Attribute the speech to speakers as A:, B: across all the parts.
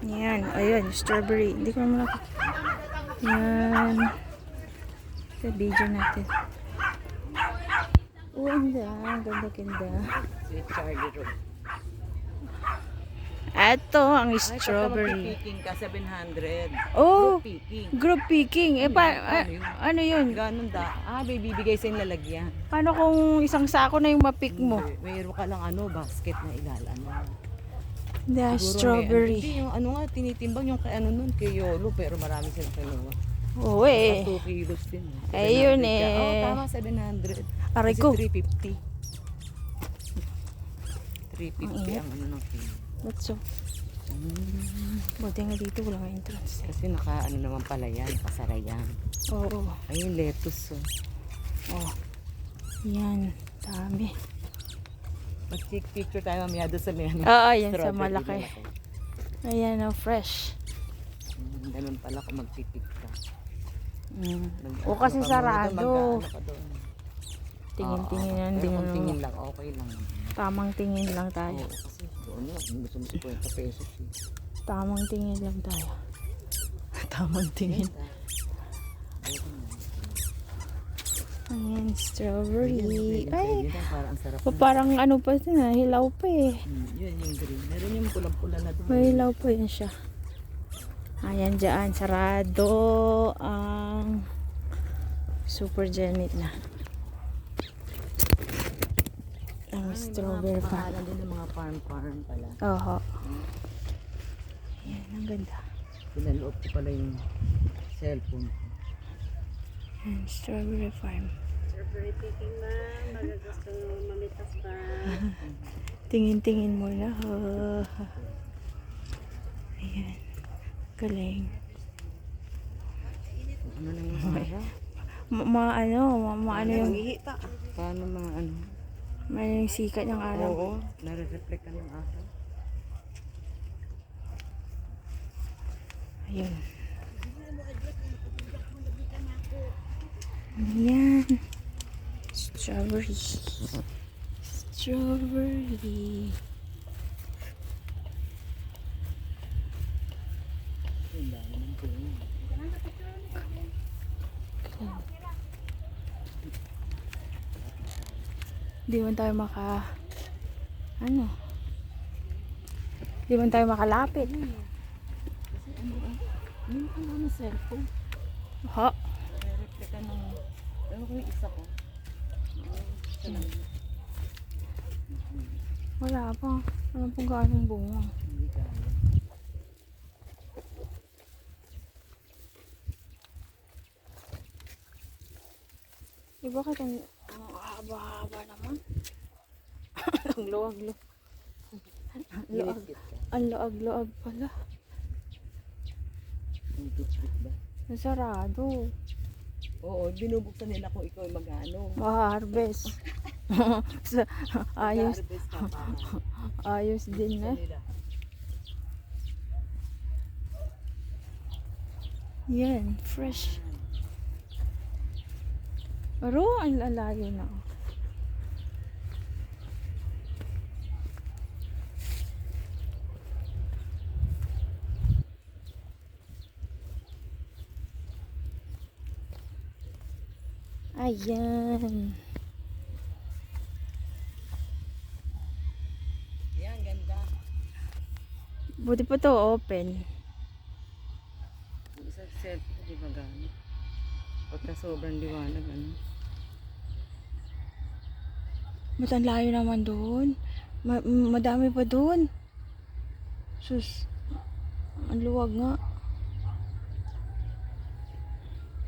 A: Yan, ayun, strawberry. Hindi ko naman nakikita. Yan. Sa video natin. Oh, ganda.
B: Sweet Charlie Road.
A: Ito ang
B: Ay,
A: strawberry.
B: pagka magpipicking ka, 700.
A: Oh,
B: Group picking.
A: group picking. Ano yun?
B: Ganun da. May bibigay sa'yo lalagyan.
A: Paano kung isang sako na yung mapick mo?
B: Mayroon ka lang basket na ilalaan.
A: The
B: Siguro
A: strawberry.
B: Hindi, yung tinitimbang yung kay kay Yolo, pero marami silang kinuha.
A: Oo eh.
B: 2 kilos din.
A: Ayun
B: 700 ka.
A: eh.
B: Tama, 700.
A: Aray
B: Kasi
A: ko.
B: 350. 350 ang ng kilo.
A: That's so. Buti nga dito walang entrance.
B: Kasi naman pala yan, pasara yan.
A: Oo.
B: Ayun, lettuce.
A: Oh. Yan. Dami.
B: Mag-picture tayo mamaya doon sa may
A: Yan sa malaki. Ayan, fresh.
B: Ganun pala kung mag-pick ka.
A: O kasi sarado. Tingin-tingin lang din.
B: Tingin lang, okay lang.
A: Tamang tingin lang tayo.
B: Kasi doon lang, gusto mo 50 pesos.
A: Tamang tingin lang tayo. Tamang tingin. Ayan, strawberry. Ay,
B: parang sarap.
A: parang ano pa din hilaw pa eh.
B: Yun yung green. Meron yung pulang-pula na doon.
A: May hilaw pa yun siya. Ayan dyan, sarado ang super genit na. Ang strawberry pa.
B: Pangalan din ng mga farm pala.
A: Oo. Ayan, ang ganda.
B: Pinaloob ko pala yung cellphone.
A: Ayan, strawberry farm.
C: Strawberry picking ma'am, magagusto mamitas pa.
A: Tingin-tingin muna. Ayan. Galing.
B: Ano na yung hara?
A: Maano yung
B: Paano mga
A: may yung sikat ng araw.
B: Oo, nare-reflect ka ng araw.
A: Ayun. Ayan. Strawberry. Strawberry. Di man tayo Di man tayo makalapit.
B: Ano ka na cellphone?
A: Ha?
B: Nare-reflect ka ng... Ano ko yung isa ko?
A: Wala pa. Ano pong gaanong bunga?
B: Hindi ka.
A: Bakit ang haba-haba naman? Ang luwag-luwag.
B: Ginit-git ka.
A: Ang luwag-luwag pala.
B: Ang bit-bit ba?
A: Sarado.
B: Oo, binubuksan nila kung ikaw ay mag-ano.
A: Ma-harvest. Ayos.
B: Mag-harvest ka pa.
A: Ayos din
B: Buksan
A: eh.
B: nila.
A: Yan, fresh. Pero ang lalayo na. Ayan.
B: Yan, ganda.
A: Buti pa to open.
B: Yung isang cellphone, di ba gano'n? Pagka sobrang liwanag,
A: Ba't ang layo naman doon? Madami pa doon. Sus. Ang luwag nga.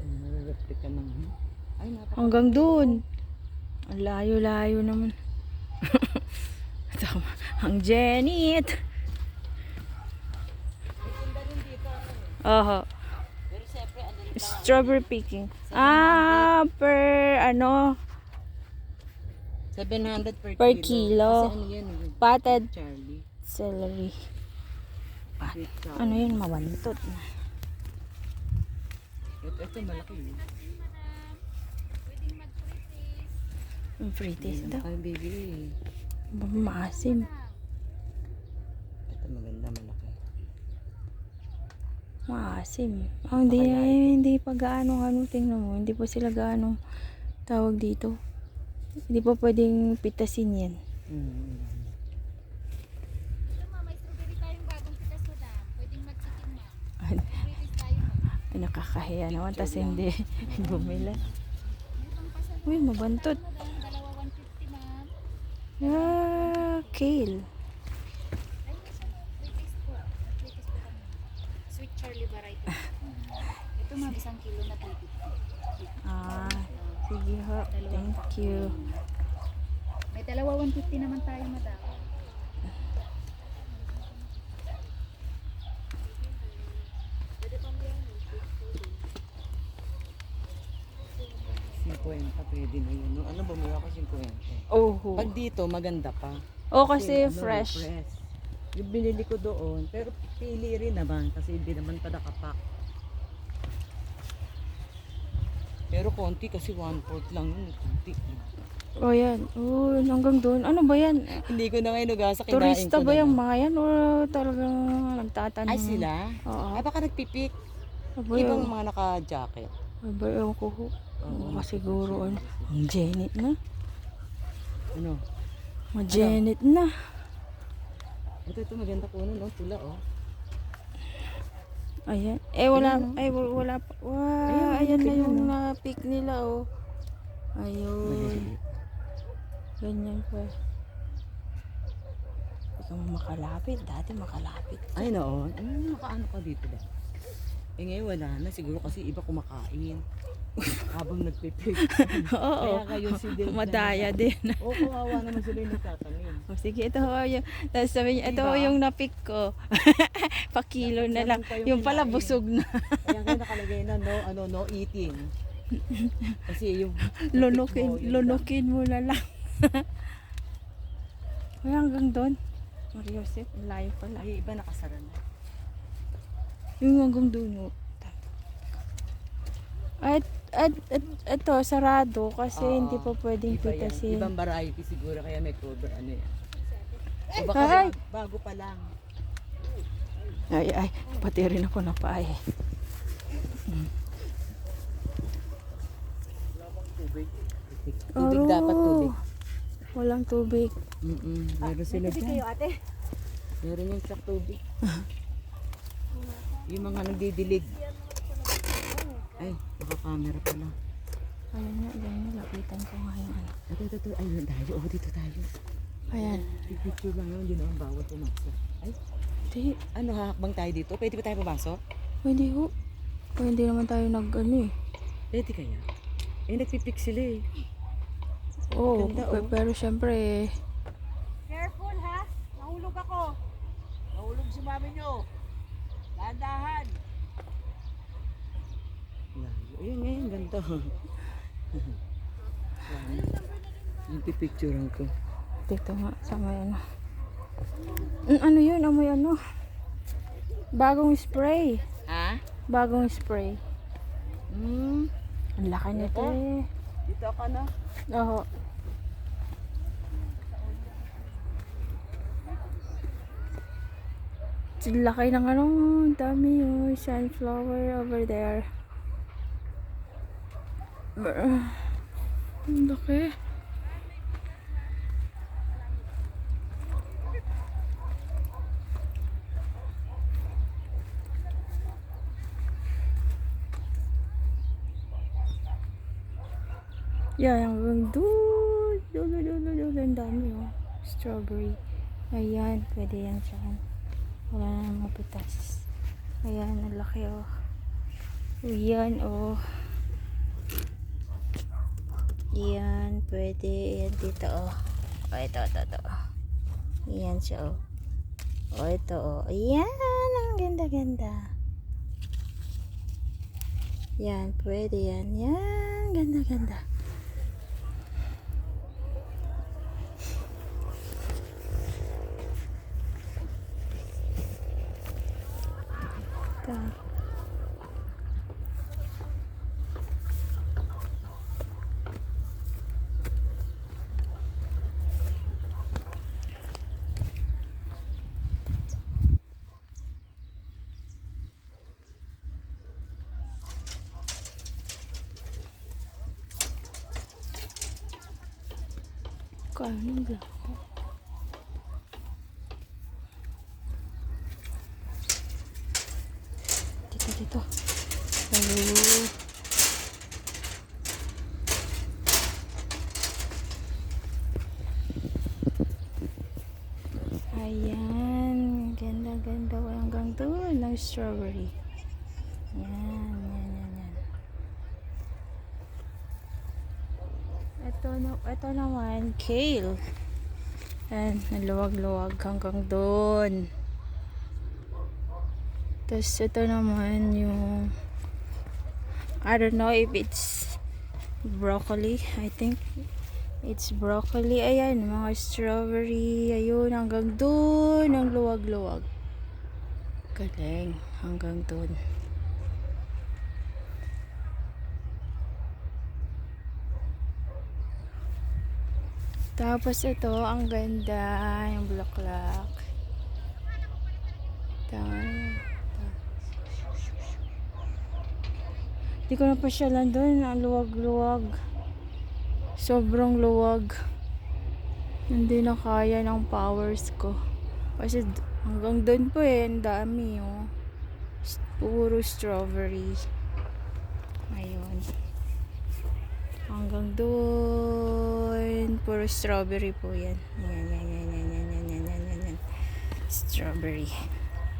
B: Nare-reflect ka ng ay,
A: Hanggang doon. Ang layo-layo naman. Tama. Ang Jenit. Oho.
B: Pero siyempre, ano rin
A: Strawberry picking. Per
B: 700
A: per kilo.
B: Kasi ano yan,
A: Potted
B: Charlie.
A: celery.
B: Sweet Charlie.
A: Ano yun? Mabantot.
B: Ito malaki yun.
A: Yung free taste daw.
B: Ay, baby.
A: Maasim.
B: Ito maganda, malaki.
A: Maasim. Hindi pa gaano tingnan mo. Hindi pa sila gaano tawag dito. Hindi pa pwedeng pitasin yan.
B: Mm.
D: May strawberry tayong bagong pitas mo na. Pwedeng magsikin na.
A: Ay,
D: Strawberries tayo mo.
A: nakakahiya naman. Tas hindi bumili. Uy, mabantot.
D: Dalawa 150 ma'am.
A: Kale.
D: Ayun siya no. Latest po. Latest po kami. Sweet Charlie variety. Ito ma'am, 1 kilo na 350.
A: Sige ho. Thank you.
D: May dalawa 150 naman tayo madam.
B: Pwede na yun. No? Ano ba mura ko 50?
A: Oh.
B: Pag dito, maganda pa.
A: Oh, kasi
B: Ano,
A: fresh.
B: Yung binili ko doon, pero pili rin naman kasi hindi naman pa nakapak. Pero konti kasi 1/4 lang yun. Konti.
A: Oh, yan. Oh, hanggang doon. Ano ba yan?
B: Hindi ko na ngayon nagasa, kinain
A: Turista
B: ko
A: ba
B: na
A: yung
B: lang.
A: mga yan? O talagang nagtatanong?
B: Ay sila?
A: Oo.
B: Ay baka nagpipik.
A: Aba,
B: Ibang mga naka-jacket.
A: aba, ewan ko ho. Baka siguro, ano. Ang Janet na.
B: Ano?
A: Ma-Janet na.
B: Ito maganda po no, pula oh.
A: Ayan. Wala.
B: Ayan, no?
A: Ay, wala pa.
B: Ayan,
A: Ayan na
B: tignan,
A: yung
B: no?
A: na-pick nila, oh. Ayun. Ganyan pa. Hindi ka makalapit. Dati makalapit.
B: Ay no, nakaano ka dito ba? Ngayon wala na, siguro kasi iba kumakain. Habang nagpipik.
A: Oo.
B: Kaya kayo si Del.
A: Madaya din.
B: Oo, kawawa naman sila yung nagtatanim.
A: O sige, ito ho yung, tapos sabi niya, ito ho
B: Diba?
A: yung napick ko. Pa-kilo na lang.
B: Ganun pa
A: Yung pala
B: kinain.
A: busog na.
B: Kaya nga nakalagay na no eating. Kasi yung
A: Lunukin mo na lang. Kaya hanggang doon. Maria Joseph, layo pala.
B: ay iba nakasara na.
A: Yung hanggang doon. Oh. At ito, sarado kasi
B: Oo.
A: hindi pa pwedeng
B: Iba yan.
A: pitasin.
B: Ibang variety siguro kaya may cover ano yan. O baka
A: Ay!
B: bago pa lang.
A: Ay, pati rin ako napaay.
B: Tubig dapat tubig.
A: Walang tubig.
B: Meron sila dyan.
C: ate?
B: Meron yung sak tubig. Yung mga nagdidilig. Ay, naka-camera pala.
A: Ayan nga, ganyan. Lapitan ko nga yung ano.
B: Ito. Ayun tayo. Oh, dito tayo.
A: Ayan.
B: Picture lang yun. Yun ang bawat pumasok. Ay,
A: Hindi.
B: ano hakbang tayo dito? Pwede ba tayo pumasok?
A: Pwede ho. O, hindi naman tayo ano eh.
B: Pwede kaya? Nagpipik sila eh.
A: Oo,
B: Ganda, oh.
A: pero syempre
C: Careful ha, nahulog ako.
E: Nahulog si mami nyo. Dahan-dahan.
B: Layo. Ayun ngayon, ganda. Yung pipicturean ko.
A: dito nga sa may ano. Ano yun? Amoy ano? Bagong spray.
B: Ha?
A: Bagong spray. Ang laki nito
B: Ako?
A: eh.
B: Dito ka na.
A: Oo. Ang laki ng ano, ang dami yung sunflower over there. Ang laki. Yan, hanggang doon. Ang dami oh. Strawberry. Ayan, pwede yan dyan. Wala na mapitas. Ayan, ang laki oh. Ayan oh. Yan, pwede. Yan dito oh. O, ito. Yan siya oh. O, ito oh. Ayan, ang ganda-ganda. Yan, pwede yan. Yan, ganda-ganda. Ito. Kanin labo. Dito. Ayun. Ayan. Ganda. Hanggang doon ng strawberry. Yan. Ito naman, kale. Ayan, naluwag-luwag hanggang doon. Tapos ito naman yung, I don't know if it's broccoli. I think it's broccoli. Ayan, mga strawberry. Ayun, hanggang doon ang luwag-luwag. Galing, hanggang doon. Tapos ito, ang ganda, yung bulaklak. Hindi ko na pasyalan doon, ang luwag-luwag. Sobrang luwag. Hindi na kaya ng powers ko. Kasi hanggang doon po ang dami oh. Puro strawberry. Ayun. Hanggang doon, puro strawberry po yan. Yan. Strawberry.